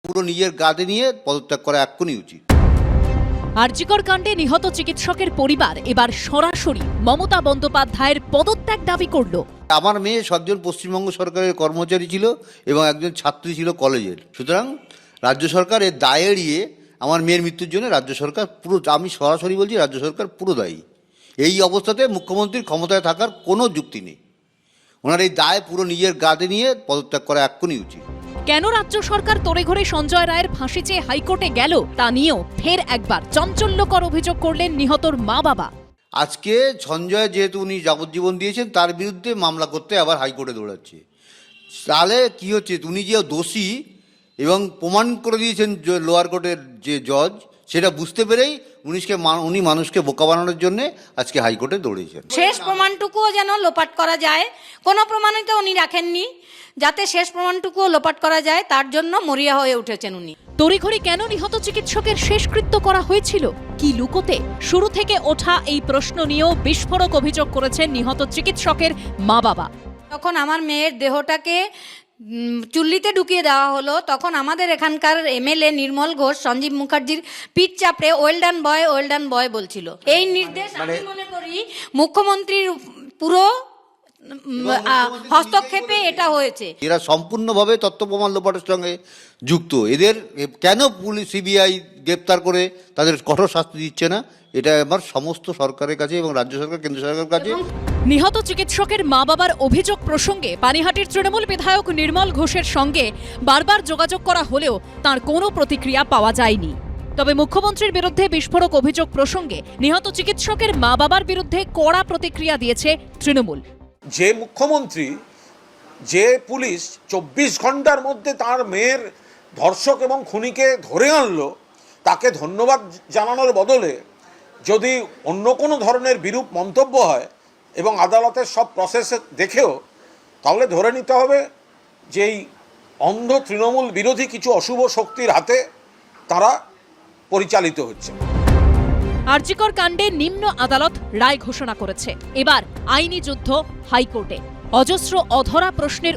পুরো নিজের গাদে নিয়ে পদত্যাগ করা এক্ষুনি উচিত। আরজিকর কাণ্ডে নিহত চিকিৎসকের পরিবার এবার সরাসরি মমতা বন্দ্যোপাধ্যায়ের পদত্যাগ দাবি করল। আমার মেয়ে 7 জন পশ্চিমবঙ্গ সরকারের কর্মচারী ছিল এবং একজন ছাত্রী ছিল কলেজের। সুতরাং রাজ্য সরকার এর দায় এড়িয়ে আমার মেয়ের মৃত্যুর জন্য রাজ্য সরকার পুরো, আমি সরাসরি বলছি, রাজ্য সরকার পুরো দায়ী। এই অবস্থাতে মুখ্যমন্ত্রীর ক্ষমতায় থাকার কোনো যুক্তি নেই। ওনার এই দায় পুরো নিজের গাদে নিয়ে পদত্যাগ করা এক্ষুনি উচিত। কেন রাজ্য সরকার তড়িঘড়ি সঞ্জয় রায়ের ফাঁসি চেয়ে হাইকোর্টে গেল তা নিয়েও ফের একবার চাঞ্চল্যকর অভিযোগ করলেন নিহতর মা বাবা। আজকে সঞ্জয় যেহেতু উনি যাবজ্জীবন দিয়েছেন, তার বিরুদ্ধে মামলা করতে আবার হাইকোর্টে দৌড়াচ্ছে। তাহলে কি হচ্ছে, উনি যে দোষী এবং প্রমাণ করে দিয়েছেন লোয়ার কোর্টের যে জজ, সেটা বুঝতে পেরেই উনি মানুষকে বোকা বানানোর জন্য আজকে হাইকোর্টে দৌড়িয়েছেন। শেষ প্রমাণটুকুও যেন লোপাট করা যায়, কোনো প্রমাণই তো উনি রাখেননি, যাতে শেষ প্রমাণটুকুও লোপাট করা যায় তার জন্য মরিয়া হয়ে উঠেছেন উনি। তড়িঘড়ি কেন নিহত চিকিৎসকের শেষকৃত্য করা হয়েছিল, কি লুকোতে? শুরু থেকে ওঠা এই প্রশ্ন নিয়েও বিস্ফোরক অভিযোগ করেছেন নিহত চিকিৎসকের মা বাবা। তখন আমার মেয়ের দেহটাকে চুল্লিতে ঢুকিয়ে দেওয়া হলো, তখন আমাদের এখানকার এমএলএ নির্মল ঘোষ সঞ্জীব মুখার্জির পিঠ চাপড়ে ওয়েল ডান বয় বলছিল। এই নির্দেশ আমি মনে করি মুখ্যমন্ত্রীর পুরো হস্তক্ষেপে এটা হয়েছে। এরা সম্পূর্ণভাবে তথ্য প্রমাণ লোপাটের সঙ্গে যুক্ত। এদের কেন পুলিশ সিবিআই গ্রেপ্তার করে তাদের কঠোর শাস্তি দিচ্ছে না, এটা আমার সমস্ত সরকারের কাছে এবং রাজ্য সরকার, কেন্দ্র সরকারের কাছে। নিহত চিকিৎসকের মা বাবার অভিযোগ প্রসঙ্গে পানিহাটির তৃণমূল বিধায়ক নির্মল ঘোষের সঙ্গে বারবার যোগাযোগ করা হলেও তার কোনো প্রতিক্রিয়া পাওয়া যায়নি। তবে মুখ্যমন্ত্রীর বিরুদ্ধে বিস্ফোরক অভিযোগ প্রসঙ্গে নিহত চিকিৎসকের মা বাবার বিরুদ্ধে কড়া প্রতিক্রিয়া দিয়েছে তৃণমূল। যে মুখ্যমন্ত্রী, যে পুলিশ 24 ঘন্টার মধ্যে তার মেয়ের ধর্ষক এবং খুনিকে ধরে আনলো, তাকে ধন্যবাদ জানানোর বদলে যদি অন্য কোনো ধরনের বিরূপ মন্তব্য হয় এবং আদালতের সব প্রসেস দেখেও, তাহলে ধরে নিতে হবে যে এই অন্ধ তৃণমূল বিরোধী কিছু অশুভ শক্তির হাতে তারা পরিচালিত হচ্ছে। আরজিকর কাণ্ডে নিম্ন আদালত রায় ঘোষণা করেছে। এবার আইনি যুদ্ধ হাইকোর্টে। অজস্র অধরা প্রশ্নের